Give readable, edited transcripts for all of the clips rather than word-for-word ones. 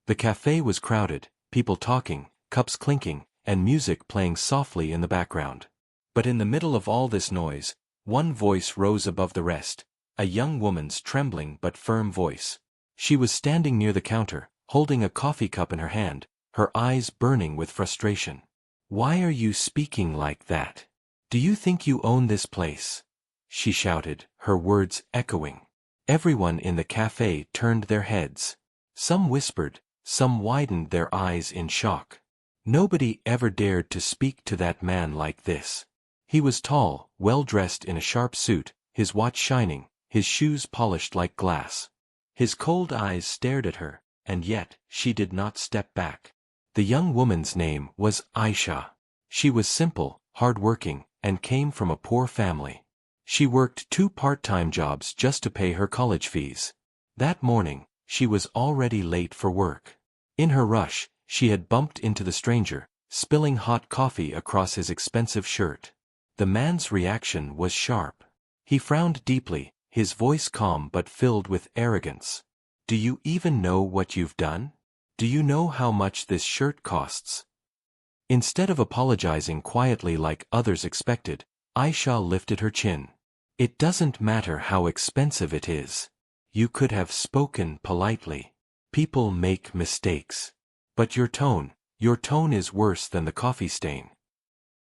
The cafe was crowded, people talking, cups clinking, and music playing softly in the background. But in the middle of all this noise, one voice rose above the rest, a young woman's trembling but firm voice. She was standing near the counter, holding a coffee cup in her hand, her eyes burning with frustration. "Why are you speaking like that? Do you think you own this place?" she shouted, her words echoing. Everyone in the cafe turned their heads. Some whispered, some widened their eyes in shock. Nobody ever dared to speak to that man like this. He was tall, well-dressed in a sharp suit, his watch shining, his shoes polished like glass. His cold eyes stared at her, and yet she did not step back. The young woman's name was Aisha. She was simple, hard-working, and came from a poor family. She worked 2 part-time jobs just to pay her college fees. That morning, she was already late for work. In her rush, she had bumped into the stranger, spilling hot coffee across his expensive shirt. The man's reaction was sharp. He frowned deeply, his voice calm but filled with arrogance. "Do you even know what you've done? Do you know how much this shirt costs?" Instead of apologizing quietly like others expected, Aisha lifted her chin. "It doesn't matter how expensive it is. You could have spoken politely. People make mistakes. But your tone is worse than the coffee stain."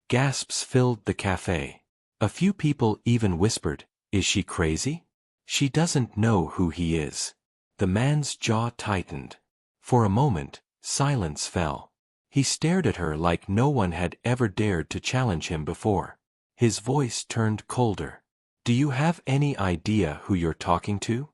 Gasps filled the cafe. A few people even whispered, "Is she crazy? She doesn't know who he is." The man's jaw tightened. For a moment, silence fell. He stared at her like no one had ever dared to challenge him before. His voice turned colder. "Do you have any idea who you're talking to?"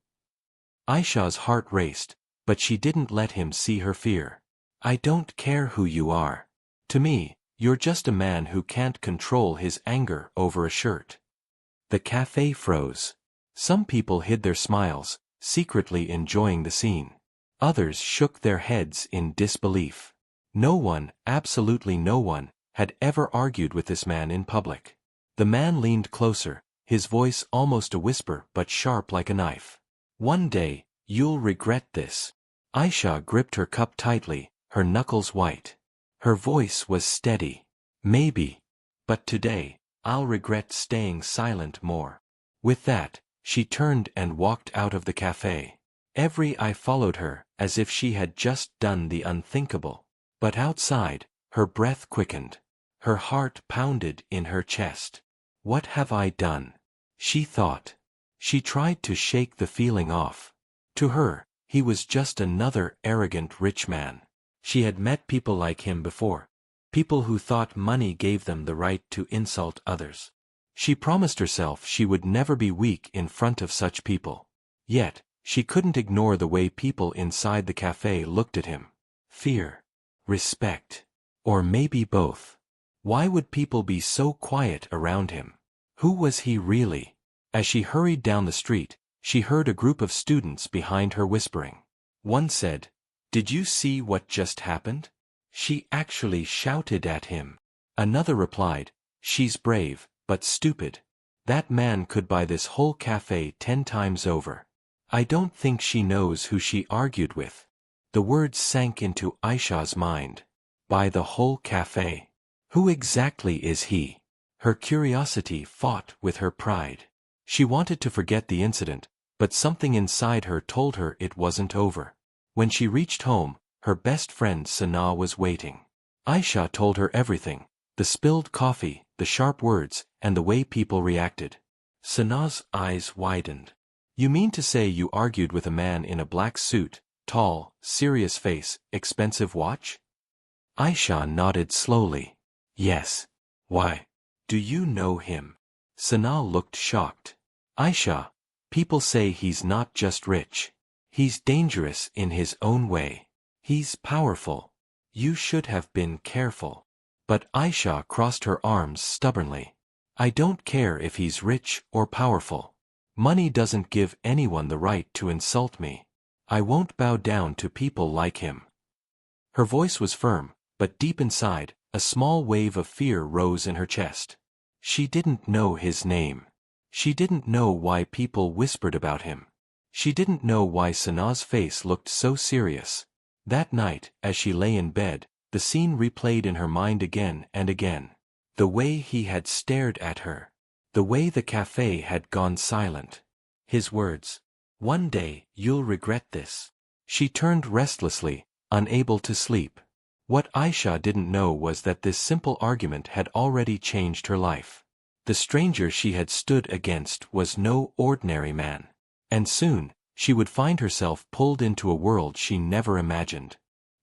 Aisha's heart raced, but she didn't let him see her fear. "I don't care who you are. To me, you're just a man who can't control his anger over a shirt." The cafe froze. Some people hid their smiles, secretly enjoying the scene. Others shook their heads in disbelief. No one, absolutely no one, had ever argued with this man in public. The man leaned closer, his voice almost a whisper but sharp like a knife. "One day, you'll regret this." Aisha gripped her cup tightly, her knuckles white. Her voice was steady. "Maybe. But today, I'll regret staying silent more." With that, she turned and walked out of the cafe. Every eye followed her, as if she had just done the unthinkable. But outside, her breath quickened. Her heart pounded in her chest. "What have I done?" she thought. She tried to shake the feeling off. To her, he was just another arrogant rich man. She had met people like him before. People who thought money gave them the right to insult others. She promised herself she would never be weak in front of such people. Yet, she couldn't ignore the way people inside the cafe looked at him. Fear. Respect. Or maybe both. Why would people be so quiet around him? Who was he really? As she hurried down the street, she heard a group of students behind her whispering. One said, "Did you see what just happened? She actually shouted at him." Another replied, "She's brave, but stupid. That man could buy this whole cafe 10 times over. I don't think she knows who she argued with." The words sank into Aisha's mind. Buy the whole cafe. Who exactly is he? Her curiosity fought with her pride. She wanted to forget the incident, but something inside her told her it wasn't over. When she reached home, her best friend Sana was waiting. Aisha told her everything, the spilled coffee, the sharp words, and the way people reacted. Sana's eyes widened. "You mean to say you argued with a man in a black suit, tall, serious face, expensive watch?" Aisha nodded slowly. "Yes. Why? Do you know him?" Sana looked shocked. "Aisha, people say he's not just rich. He's dangerous in his own way. He's powerful. You should have been careful." But Aisha crossed her arms stubbornly. "I don't care if he's rich or powerful. Money doesn't give anyone the right to insult me. I won't bow down to people like him." Her voice was firm, but deep inside, a small wave of fear rose in her chest. She didn't know his name. She didn't know why people whispered about him. She didn't know why Sana's face looked so serious. That night, as she lay in bed, the scene replayed in her mind again and again. The way he had stared at her. The way the cafe had gone silent. His words. "One day, you'll regret this." She turned restlessly, unable to sleep. What Aisha didn't know was that this simple argument had already changed her life. The stranger she had stood against was no ordinary man. And soon, she would find herself pulled into a world she never imagined.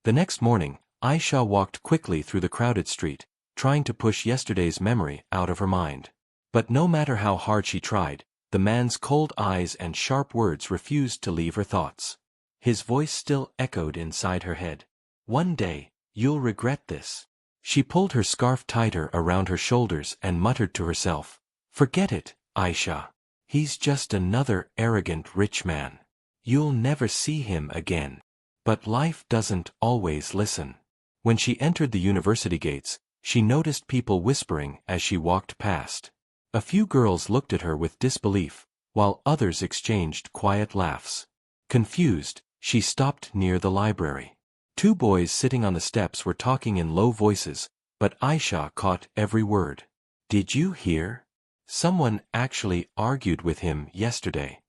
The next morning, Aisha walked quickly through the crowded street, trying to push yesterday's memory out of her mind. But no matter how hard she tried, the man's cold eyes and sharp words refused to leave her thoughts. His voice still echoed inside her head. "One day, you'll regret this." She pulled her scarf tighter around her shoulders and muttered to herself, "Forget it, Aisha. He's just another arrogant rich man. You'll never see him again." But life doesn't always listen. When she entered the university gates, she noticed people whispering as she walked past. A few girls looked at her with disbelief, while others exchanged quiet laughs. Confused, she stopped near the library. Two boys sitting on the steps were talking in low voices, but Aisha caught every word. "Did you hear? Someone actually argued with him yesterday."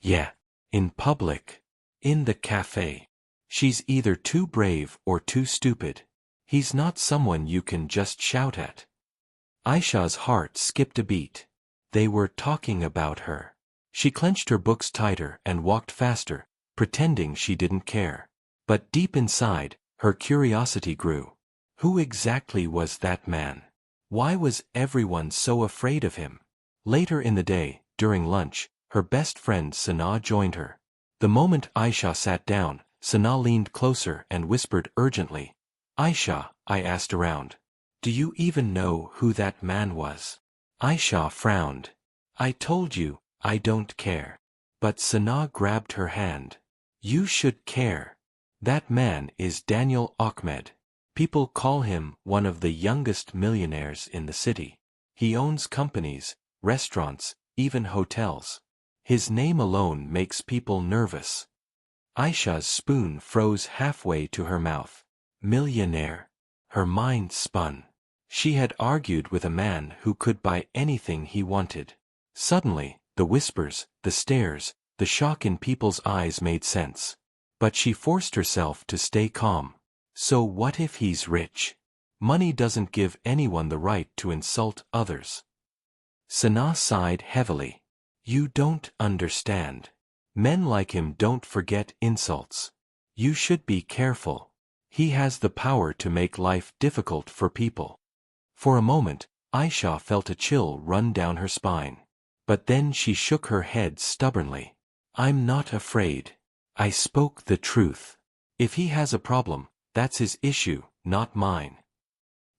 "Yeah. In public. In the cafe. She's either too brave or too stupid. He's not someone you can just shout at." Aisha's heart skipped a beat. They were talking about her. She clenched her books tighter and walked faster, pretending she didn't care. But deep inside, her curiosity grew. Who exactly was that man? Why was everyone so afraid of him? Later in the day, during lunch, her best friend Sana joined her. The moment Aisha sat down, Sana leaned closer and whispered urgently, "Aisha, I asked around. Do you even know who that man was?" Aisha frowned. "I told you, I don't care." But Sana grabbed her hand. "You should care. That man is Daniel Ahmed. People call him one of the youngest millionaires in the city. He owns companies, restaurants, even hotels. His name alone makes people nervous." Aisha's spoon froze halfway to her mouth. Millionaire. Her mind spun. She had argued with a man who could buy anything he wanted. Suddenly, the whispers, the stares, the shock in people's eyes made sense. But she forced herself to stay calm. So what if he's rich? Money doesn't give anyone the right to insult others. Sana sighed heavily. "You don't understand. Men like him don't forget insults. You should be careful. He has the power to make life difficult for people." For a moment, Aisha felt a chill run down her spine. But then she shook her head stubbornly. "I'm not afraid. I spoke the truth. If he has a problem, that's his issue, not mine."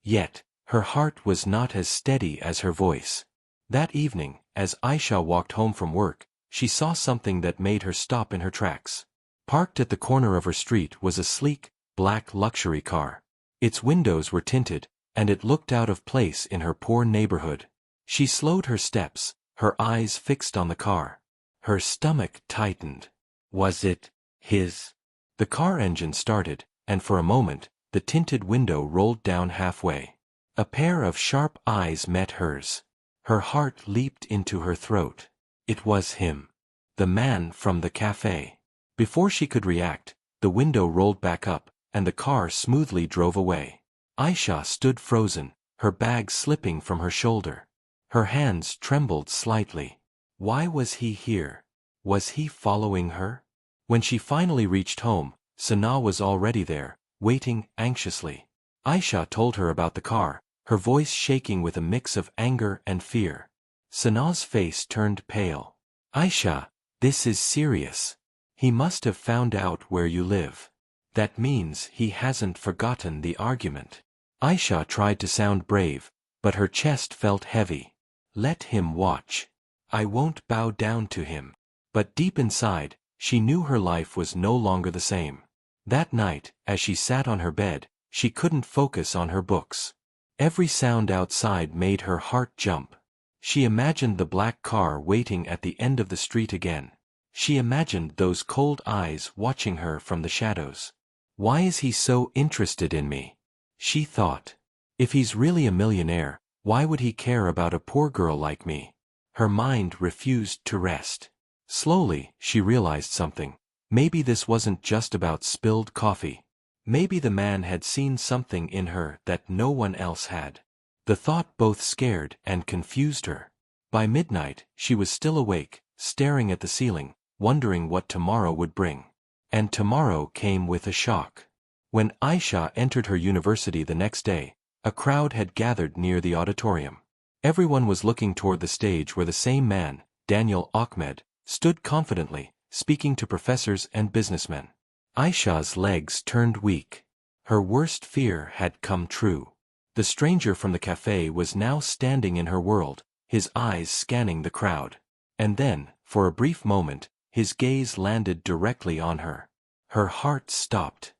Yet, her heart was not as steady as her voice. That evening, as Aisha walked home from work, she saw something that made her stop in her tracks. Parked at the corner of her street was a sleek, black luxury car. Its windows were tinted, and it looked out of place in her poor neighborhood. She slowed her steps, her eyes fixed on the car. Her stomach tightened. Was it his? The car engine started, and for a moment, the tinted window rolled down halfway. A pair of sharp eyes met hers. Her heart leaped into her throat. It was him. The man from the cafe. Before she could react, the window rolled back up, and the car smoothly drove away. Aisha stood frozen, her bag slipping from her shoulder. Her hands trembled slightly. Why was he here? Was he following her? When she finally reached home, Sana was already there, waiting anxiously. Aisha told her about the car, her voice shaking with a mix of anger and fear. Sana's face turned pale. "Aisha, this is serious. He must have found out where you live. That means he hasn't forgotten the argument." Aisha tried to sound brave, but her chest felt heavy. "Let him watch. I won't bow down to him." But deep inside, she knew her life was no longer the same. That night, as she sat on her bed, she couldn't focus on her books. Every sound outside made her heart jump. She imagined the black car waiting at the end of the street again. She imagined those cold eyes watching her from the shadows. Why is he so interested in me? She thought. If he's really a millionaire, why would he care about a poor girl like me? Her mind refused to rest. Slowly, she realized something. Maybe this wasn't just about spilled coffee. Maybe the man had seen something in her that no one else had. The thought both scared and confused her. By midnight, she was still awake, staring at the ceiling, wondering what tomorrow would bring. And tomorrow came with a shock. When Aisha entered her university the next day, a crowd had gathered near the auditorium. Everyone was looking toward the stage where the same man, Daniel Ahmed, stood confidently, speaking to professors and businessmen. Aisha's legs turned weak. Her worst fear had come true. The stranger from the cafe was now standing in her world, his eyes scanning the crowd. And then, for a brief moment, his gaze landed directly on her. Her heart stopped.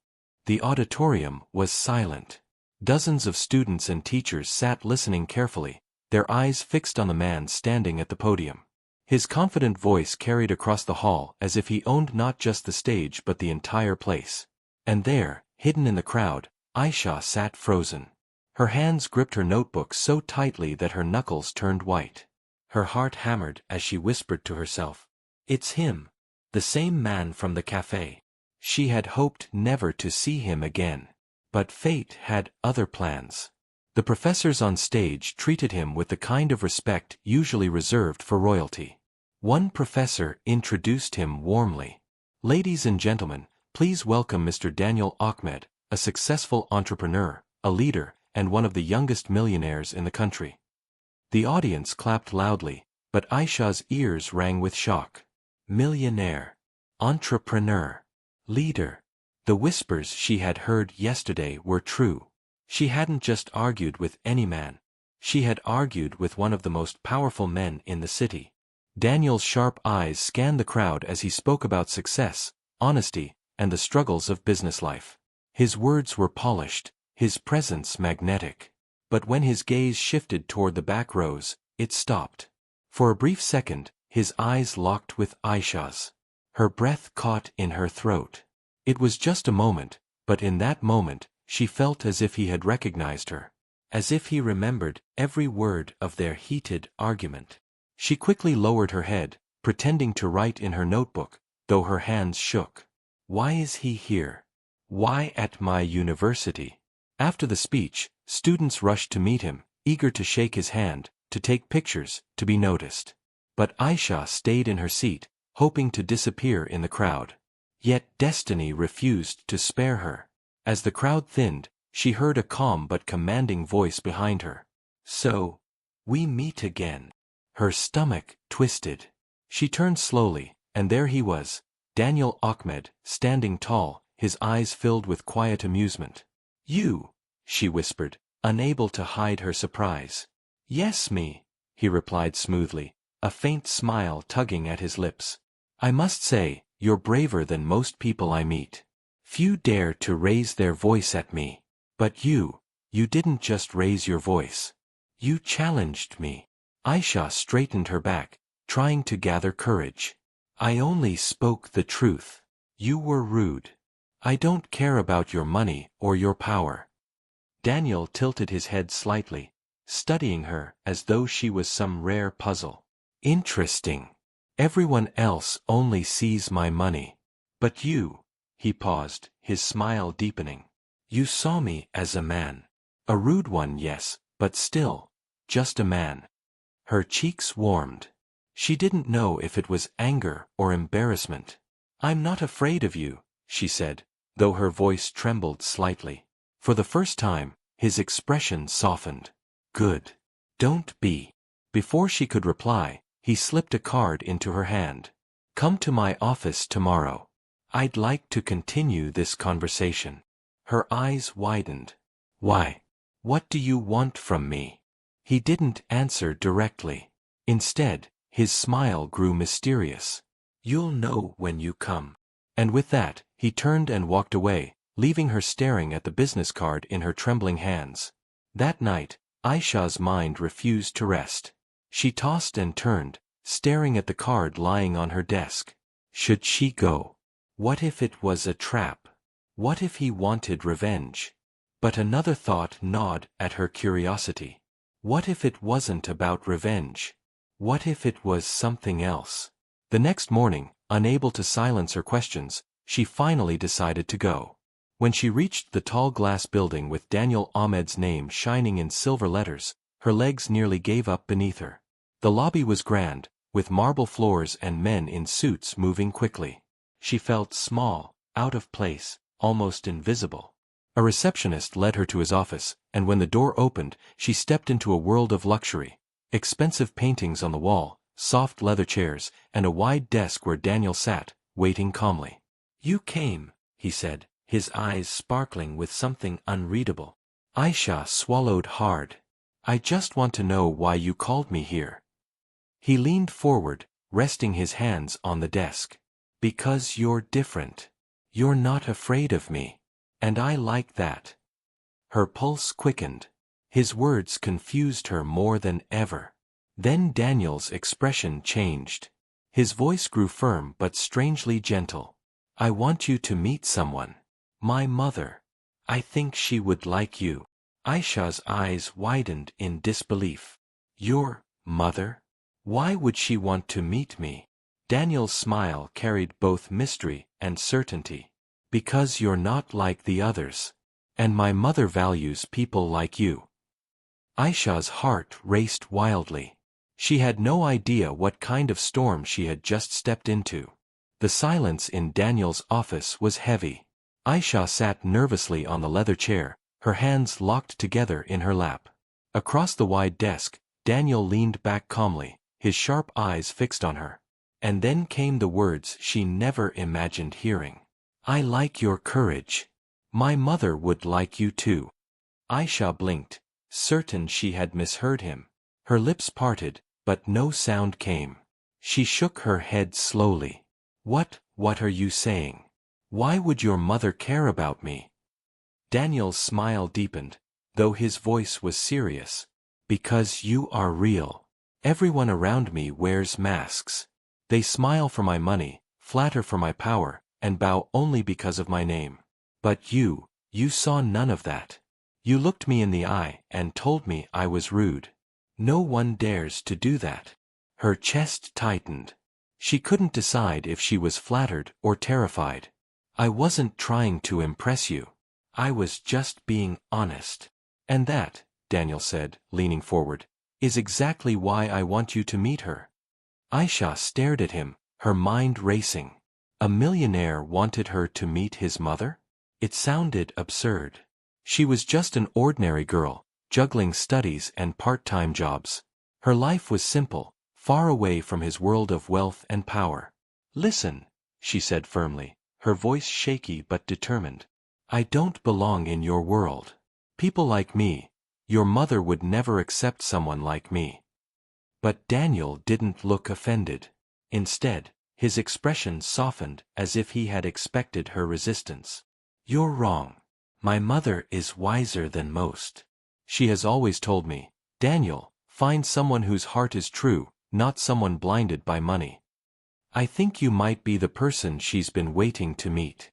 The auditorium was silent. Dozens of students and teachers sat listening carefully, their eyes fixed on the man standing at the podium. His confident voice carried across the hall as if he owned not just the stage but the entire place. And there, hidden in the crowd, Aisha sat frozen. Her hands gripped her notebook so tightly that her knuckles turned white. Her heart hammered as she whispered to herself, "It's him. The same man from the cafe." She had hoped never to see him again. But fate had other plans. The professors on stage treated him with the kind of respect usually reserved for royalty. One professor introduced him warmly. "Ladies and gentlemen, please welcome Mr. Daniel Ahmed, a successful entrepreneur, a leader, and one of the youngest millionaires in the country." The audience clapped loudly, but Aisha's ears rang with shock. Millionaire. Entrepreneur. Leader. The whispers she had heard yesterday were true. She hadn't just argued with any man. She had argued with one of the most powerful men in the city. Daniel's sharp eyes scanned the crowd as he spoke about success, honesty, and the struggles of business life. His words were polished, his presence magnetic. But when his gaze shifted toward the back rows, it stopped. For a brief second, his eyes locked with Aisha's. Her breath caught in her throat. It was just a moment, but in that moment, she felt as if he had recognized her. As if he remembered every word of their heated argument. She quickly lowered her head, pretending to write in her notebook, though her hands shook. Why is he here? Why at my university? After the speech, students rushed to meet him, eager to shake his hand, to take pictures, to be noticed. But Aisha stayed in her seat, hoping to disappear in the crowd. Yet destiny refused to spare her. As the crowd thinned, she heard a calm but commanding voice behind her. "So, we meet again." Her stomach twisted. She turned slowly, and there he was, Daniel Ahmed, standing tall, his eyes filled with quiet amusement. "You," she whispered, unable to hide her surprise. "Yes, me," he replied smoothly, a faint smile tugging at his lips. "I must say, you're braver than most people I meet. Few dare to raise their voice at me. But you didn't just raise your voice. You challenged me." Aisha straightened her back, trying to gather courage. "I only spoke the truth. You were rude. I don't care about your money or your power." Daniel tilted his head slightly, studying her as though she was some rare puzzle. "Interesting. Everyone else only sees my money. But you," he paused, his smile deepening. "You saw me as a man. A rude one, yes, but still, just a man." Her cheeks warmed. She didn't know if it was anger or embarrassment. "I'm not afraid of you," she said, though her voice trembled slightly. For the first time, his expression softened. "Good. Don't be." Before she could reply, he slipped a card into her hand. "Come to my office tomorrow. I'd like to continue this conversation." Her eyes widened. "Why? What do you want from me?" He didn't answer directly. Instead, his smile grew mysterious. "You'll know when you come." And with that, he turned and walked away, leaving her staring at the business card in her trembling hands. That night, Aisha's mind refused to rest. She tossed and turned, staring at the card lying on her desk. Should she go? What if it was a trap? What if he wanted revenge? But another thought gnawed at her curiosity. What if it wasn't about revenge? What if it was something else? The next morning, unable to silence her questions, she finally decided to go. When she reached the tall glass building with Daniel Ahmed's name shining in silver letters, her legs nearly gave up beneath her. The lobby was grand, with marble floors and men in suits moving quickly. She felt small, out of place, almost invisible. A receptionist led her to his office, and when the door opened, she stepped into a world of luxury. Expensive paintings on the wall, soft leather chairs, and a wide desk where Daniel sat, waiting calmly. "You came," he said, his eyes sparkling with something unreadable. Aisha swallowed hard. "I just want to know why you called me here." He leaned forward, resting his hands on the desk. "Because you're different. You're not afraid of me. And I like that." Her pulse quickened. His words confused her more than ever. Then Daniel's expression changed. His voice grew firm but strangely gentle. "I want you to meet someone. My mother. I think she would like you." Aisha's eyes widened in disbelief. "Your mother? Why would she want to meet me?" Daniel's smile carried both mystery and certainty. "Because you're not like the others. And my mother values people like you." Aisha's heart raced wildly. She had no idea what kind of storm she had just stepped into. The silence in Daniel's office was heavy. Aisha sat nervously on the leather chair, her hands locked together in her lap. Across the wide desk, Daniel leaned back calmly, his sharp eyes fixed on her. And then came the words she never imagined hearing. "I like your courage. My mother would like you too." Aisha blinked, certain she had misheard him. Her lips parted, but no sound came. She shook her head slowly. What are you saying? Why would your mother care about me?" Daniel's smile deepened, though his voice was serious. "Because you are real. Everyone around me wears masks. They smile for my money, flatter for my power, and bow only because of my name. But you saw none of that. You looked me in the eye and told me I was rude. No one dares to do that." Her chest tightened. She couldn't decide if she was flattered or terrified. "I wasn't trying to impress you. I was just being honest. And that," Daniel said, leaning forward, "is exactly why I want you to meet her." Aisha stared at him, her mind racing. A millionaire wanted her to meet his mother? It sounded absurd. She was just an ordinary girl, juggling studies and part-time jobs. Her life was simple, far away from his world of wealth and power. "Listen," she said firmly, her voice shaky but determined. "I don't belong in your world. People like me, your mother would never accept someone like me." But Daniel didn't look offended. Instead, his expression softened as if he had expected her resistance. "You're wrong. My mother is wiser than most. She has always told me, 'Daniel, find someone whose heart is true, not someone blinded by money.' I think you might be the person she's been waiting to meet."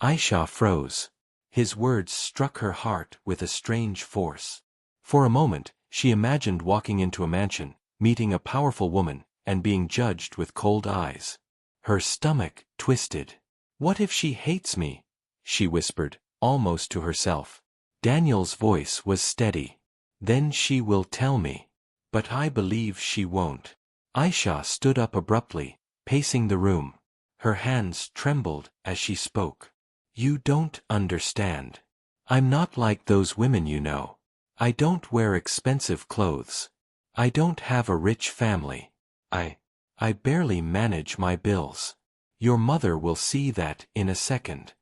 Aisha froze. His words struck her heart with a strange force. For a moment, she imagined walking into a mansion, meeting a powerful woman, and being judged with cold eyes. Her stomach twisted. "What if she hates me?" she whispered, almost to herself. Daniel's voice was steady. "Then she will tell me. But I believe she won't." Aisha stood up abruptly, pacing the room. Her hands trembled as she spoke. "You don't understand. I'm not like those women you know. I don't wear expensive clothes. I don't have a rich family. I barely manage my bills. Your mother will see that in a second."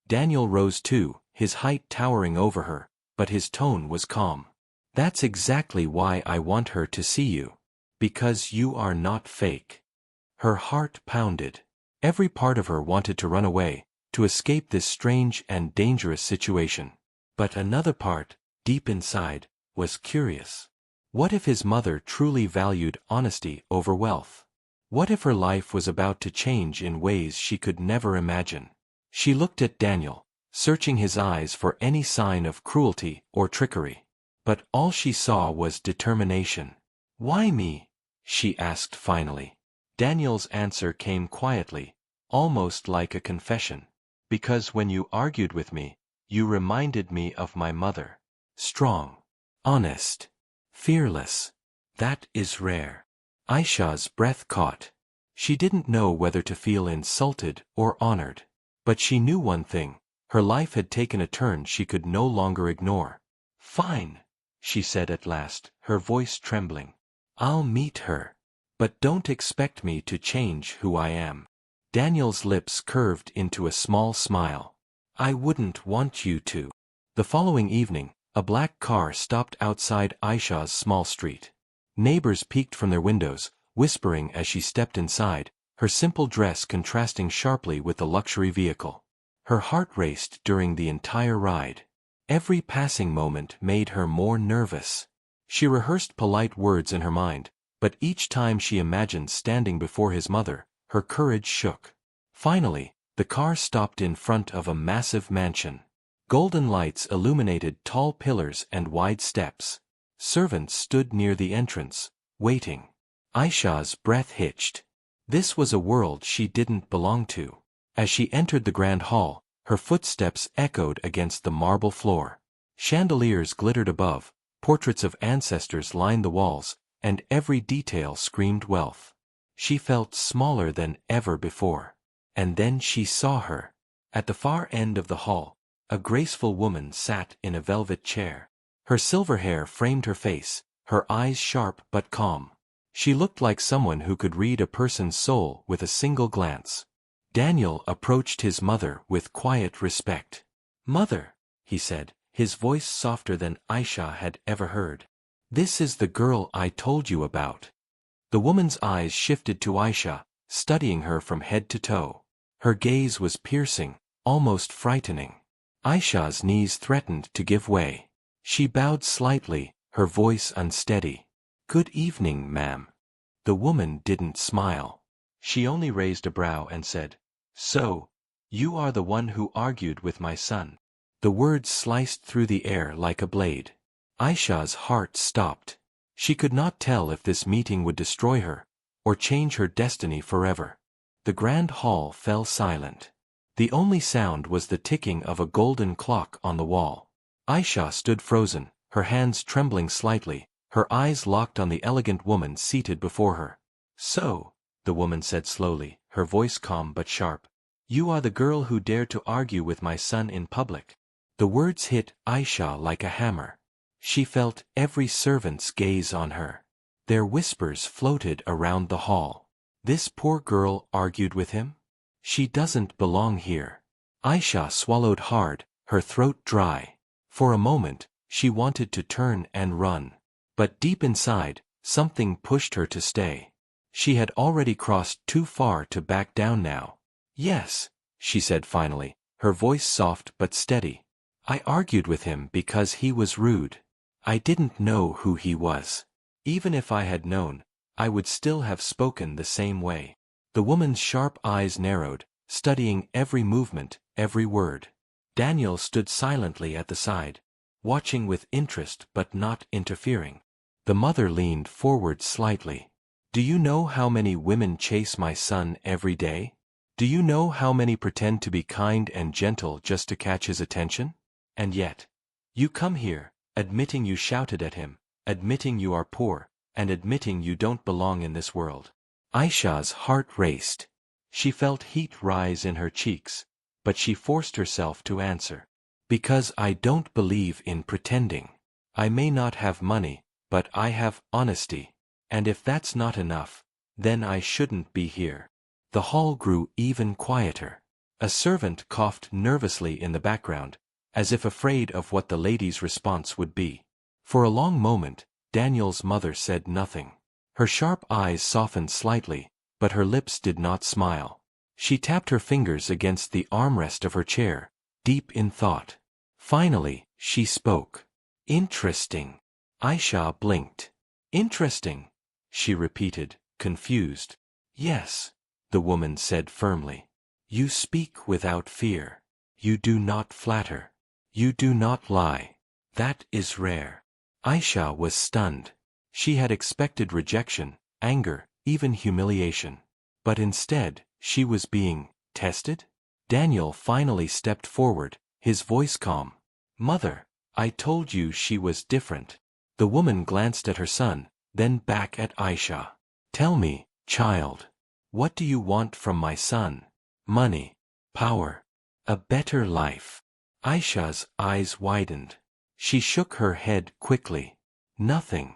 Daniel rose too, his height towering over her, but his tone was calm. "That's exactly why I want her to see you. Because you are not fake." Her heart pounded. Every part of her wanted to run away, to escape this strange and dangerous situation. But another part, deep inside, was curious. What if his mother truly valued honesty over wealth? What if her life was about to change in ways she could never imagine? She looked at Daniel, searching his eyes for any sign of cruelty or trickery. But all she saw was determination. "Why me?" she asked finally. Daniel's answer came quietly, almost like a confession. "Because when you argued with me, you reminded me of my mother. Strong, honest, fearless. That is rare." Aisha's breath caught. She didn't know whether to feel insulted or honored. But she knew one thing: her life had taken a turn she could no longer ignore. "Fine," she said at last, her voice trembling. "I'll meet her. But don't expect me to change who I am." Daniel's lips curved into a small smile. "I wouldn't want you to." The following evening, a black car stopped outside Aisha's small street. Neighbors peeked from their windows, whispering as she stepped inside, her simple dress contrasting sharply with the luxury vehicle. Her heart raced during the entire ride. Every passing moment made her more nervous. She rehearsed polite words in her mind, but each time she imagined standing before his mother, her courage shook. Finally, the car stopped in front of a massive mansion. Golden lights illuminated tall pillars and wide steps. Servants stood near the entrance, waiting. Aisha's breath hitched. This was a world she didn't belong to. As she entered the grand hall, her footsteps echoed against the marble floor. Chandeliers glittered above, portraits of ancestors lined the walls, and every detail screamed wealth. She felt smaller than ever before. And then she saw her. At the far end of the hall, a graceful woman sat in a velvet chair. Her silver hair framed her face, her eyes sharp but calm. She looked like someone who could read a person's soul with a single glance. Daniel approached his mother with quiet respect. "Mother," he said, his voice softer than Aisha had ever heard. "This is the girl I told you about." The woman's eyes shifted to Aisha, studying her from head to toe. Her gaze was piercing, almost frightening. Aisha's knees threatened to give way. She bowed slightly, her voice unsteady. "Good evening, ma'am." The woman didn't smile. She only raised a brow and said, "So, you are the one who argued with my son." The words sliced through the air like a blade. Aisha's heart stopped. She could not tell if this meeting would destroy her, or change her destiny forever. The grand hall fell silent. The only sound was the ticking of a golden clock on the wall. Aisha stood frozen, her hands trembling slightly, her eyes locked on the elegant woman seated before her. "So," the woman said slowly, her voice calm but sharp, "you are the girl who dared to argue with my son in public." The words hit Aisha like a hammer. She felt every servant's gaze on her. Their whispers floated around the hall. "This poor girl argued with him? She doesn't belong here." Aisha swallowed hard, her throat dry. For a moment, she wanted to turn and run. But deep inside, something pushed her to stay. She had already crossed too far to back down now. "Yes," she said finally, her voice soft but steady. "I argued with him because he was rude. I didn't know who he was. Even if I had known, I would still have spoken the same way." The woman's sharp eyes narrowed, studying every movement, every word. Daniel stood silently at the side, watching with interest but not interfering. The mother leaned forward slightly. "Do you know how many women chase my son every day? Do you know how many pretend to be kind and gentle just to catch his attention? And yet, you come here, admitting you shouted at him, admitting you are poor, and admitting you don't belong in this world." Aisha's heart raced. She felt heat rise in her cheeks, but she forced herself to answer. "Because I don't believe in pretending. I may not have money, but I have honesty. And if that's not enough, then I shouldn't be here." The hall grew even quieter. A servant coughed nervously in the background, as if afraid of what the lady's response would be. For a long moment, Daniel's mother said nothing. Her sharp eyes softened slightly, but her lips did not smile. She tapped her fingers against the armrest of her chair, deep in thought. Finally, she spoke. "Interesting." Aisha blinked. "Interesting," she repeated, confused. "Yes," the woman said firmly. "You speak without fear. You do not flatter. You do not lie. That is rare. Aisha was stunned. She had expected rejection, anger, even humiliation. But instead, she was being tested? Daniel finally stepped forward, his voice calm. Mother, I told you she was different. The woman glanced at her son, then back at Aisha. Tell me, child. What do you want from my son? Money. Power. A better life. Aisha's eyes widened. She shook her head quickly. Nothing.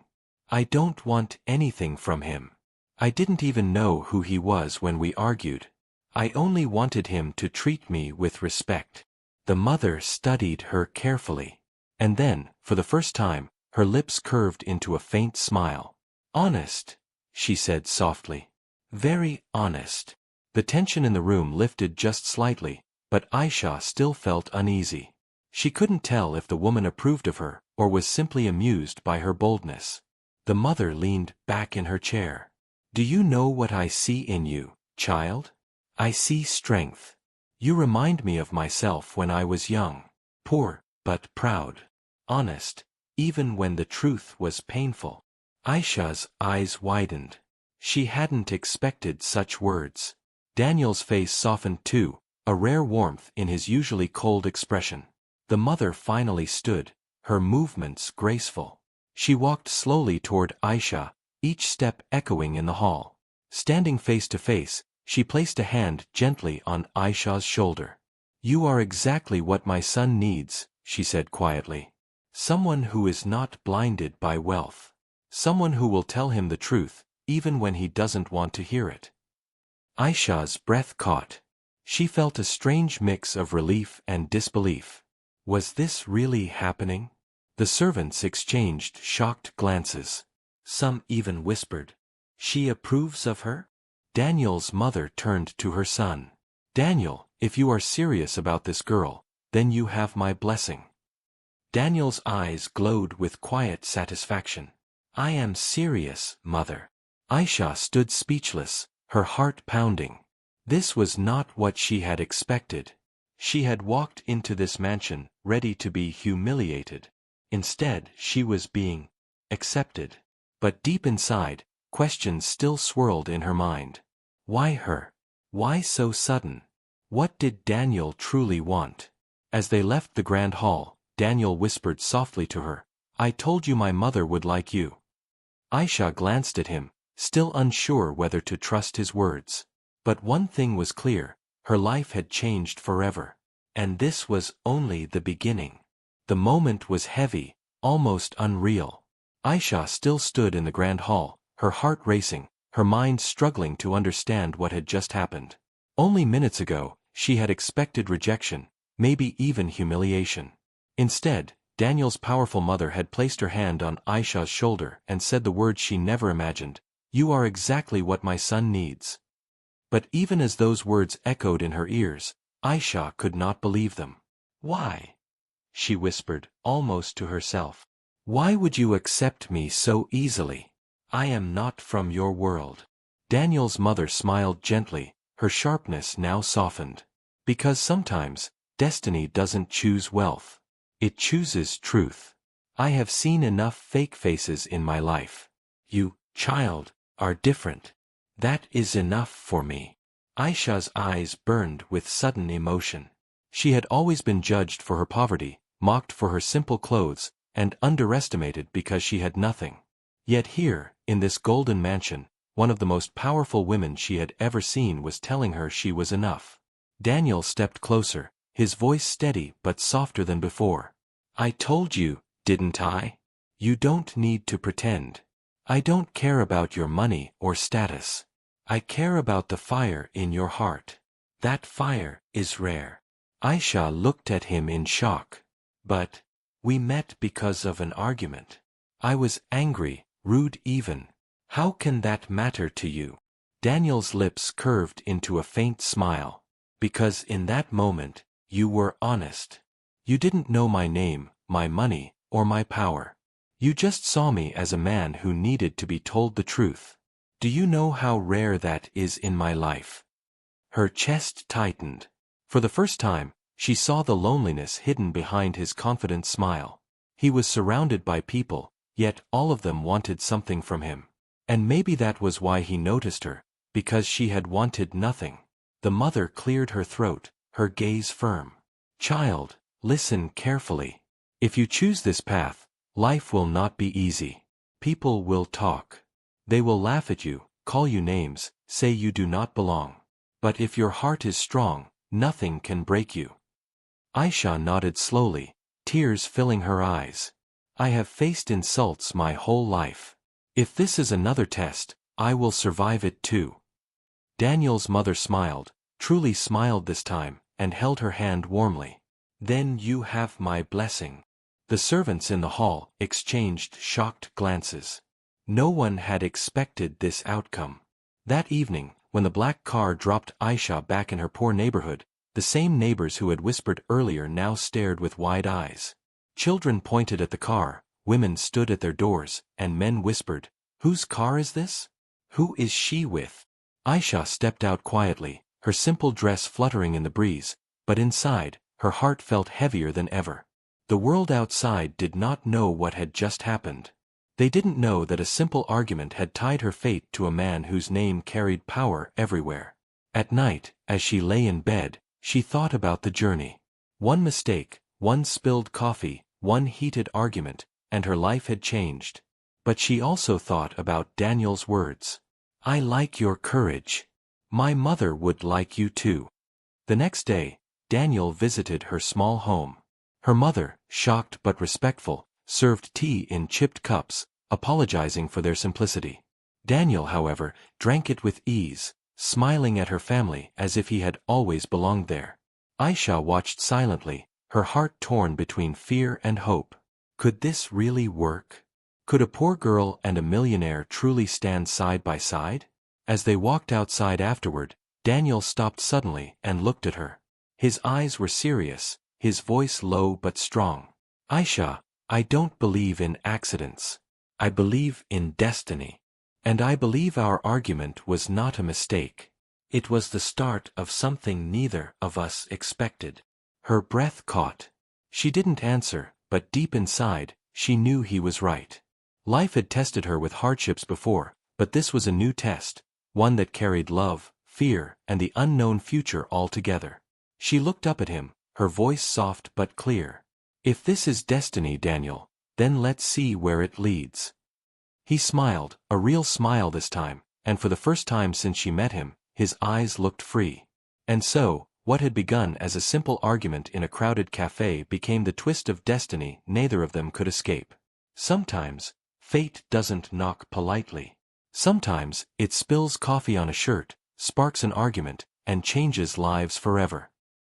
I don't want anything from him. I didn't even know who he was when we argued. I only wanted him to treat me with respect. The mother studied her carefully. And then, for the first time, her lips curved into a faint smile. Honest, she said softly. Very honest. The tension in the room lifted just slightly, but Aisha still felt uneasy. She couldn't tell if the woman approved of her, or was simply amused by her boldness. The mother leaned back in her chair. Do you know what I see in you, child? I see strength. You remind me of myself when I was young. Poor, but proud. Honest, even when the truth was painful. Aisha's eyes widened. She hadn't expected such words. Daniel's face softened too, a rare warmth in his usually cold expression. The mother finally stood, her movements graceful. She walked slowly toward Aisha, each step echoing in the hall. Standing face to face, she placed a hand gently on Aisha's shoulder. You are exactly what my son needs, she said quietly. Someone who is not blinded by wealth. Someone who will tell him the truth, even when he doesn't want to hear it. Aisha's breath caught. She felt a strange mix of relief and disbelief. Was this really happening? The servants exchanged shocked glances. Some even whispered, She approves of her? Daniel's mother turned to her son. Daniel, if you are serious about this girl, then you have my blessing. Daniel's eyes glowed with quiet satisfaction. I am serious, mother. Aisha stood speechless, her heart pounding. This was not what she had expected. She had walked into this mansion, ready to be humiliated. Instead, she was being accepted. But deep inside, questions still swirled in her mind. Why her? Why so sudden? What did Daniel truly want? As they left the grand hall, Daniel whispered softly to her, I told you my mother would like you. Aisha glanced at him, still unsure whether to trust his words. But one thing was clear, her life had changed forever. And this was only the beginning. The moment was heavy, almost unreal. Aisha still stood in the grand hall, her heart racing, her mind struggling to understand what had just happened. Only minutes ago, she had expected rejection, maybe even humiliation. Instead, Daniel's powerful mother had placed her hand on Aisha's shoulder and said the words she never imagined, You are exactly what my son needs. But even as those words echoed in her ears, Aisha could not believe them. Why? She whispered, almost to herself. Why would you accept me so easily? I am not from your world. Daniel's mother smiled gently, her sharpness now softened. Because sometimes, destiny doesn't choose wealth. It chooses truth. I have seen enough fake faces in my life. You, child, are different. That is enough for me. Aisha's eyes burned with sudden emotion. She had always been judged for her poverty, mocked for her simple clothes, and underestimated because she had nothing. Yet here, in this golden mansion, one of the most powerful women she had ever seen was telling her she was enough. Daniel stepped closer, his voice steady but softer than before. I told you, didn't I? You don't need to pretend. I don't care about your money or status. I care about the fire in your heart. That fire is rare. Aisha looked at him in shock. But we met because of an argument. I was angry, rude even. How can that matter to you? Daniel's lips curved into a faint smile. Because in that moment, you were honest. You didn't know my name, my money, or my power. You just saw me as a man who needed to be told the truth. Do you know how rare that is in my life? Her chest tightened. For the first time, She saw the loneliness hidden behind his confident smile. He was surrounded by people, yet all of them wanted something from him. And maybe that was why he noticed her, because she had wanted nothing. The mother cleared her throat, her gaze firm. "Child, listen carefully. If you choose this path, life will not be easy. People will talk. They will laugh at you, call you names, say you do not belong. But if your heart is strong, nothing can break you." Aisha nodded slowly, tears filling her eyes. "I have faced insults my whole life. If this is another test, I will survive it too." Daniel's mother smiled, truly smiled this time, and held her hand warmly. "Then you have my blessing." The servants in the hall exchanged shocked glances. No one had expected this outcome. That evening, when the black car dropped Aisha back in her poor neighborhood, the same neighbors who had whispered earlier now stared with wide eyes. Children pointed at the car, women stood at their doors, and men whispered, "Whose car is this? Who is she with?" Aisha stepped out quietly, her simple dress fluttering in the breeze, but inside, her heart felt heavier than ever. The world outside did not know what had just happened. They didn't know that a simple argument had tied her fate to a man whose name carried power everywhere. At night, as she lay in bed, she thought about the journey. One mistake, one spilled coffee, one heated argument, and her life had changed. But she also thought about Daniel's words. "I like your courage. My mother would like you too." The next day, Daniel visited her small home. Her mother, shocked but respectful, served tea in chipped cups, apologizing for their simplicity. Daniel, however, drank it with ease, smiling at her family as if he had always belonged there. Aisha watched silently, her heart torn between fear and hope. Could this really work? Could a poor girl and a millionaire truly stand side by side? As they walked outside afterward, Daniel stopped suddenly and looked at her. His eyes were serious, his voice low but strong. "Aisha, I don't believe in accidents. I believe in destiny. And I believe our argument was not a mistake. It was the start of something neither of us expected." Her breath caught. She didn't answer, but deep inside, she knew he was right. Life had tested her with hardships before, but this was a new test, one that carried love, fear, and the unknown future all together. She looked up at him, her voice soft but clear. "If this is destiny, Daniel, then let's see where it leads." He smiled, a real smile this time, and for the first time since she met him, his eyes looked free. And so, what had begun as a simple argument in a crowded cafe became the twist of destiny neither of them could escape. Sometimes, fate doesn't knock politely. Sometimes, it spills coffee on a shirt, sparks an argument, and changes lives forever.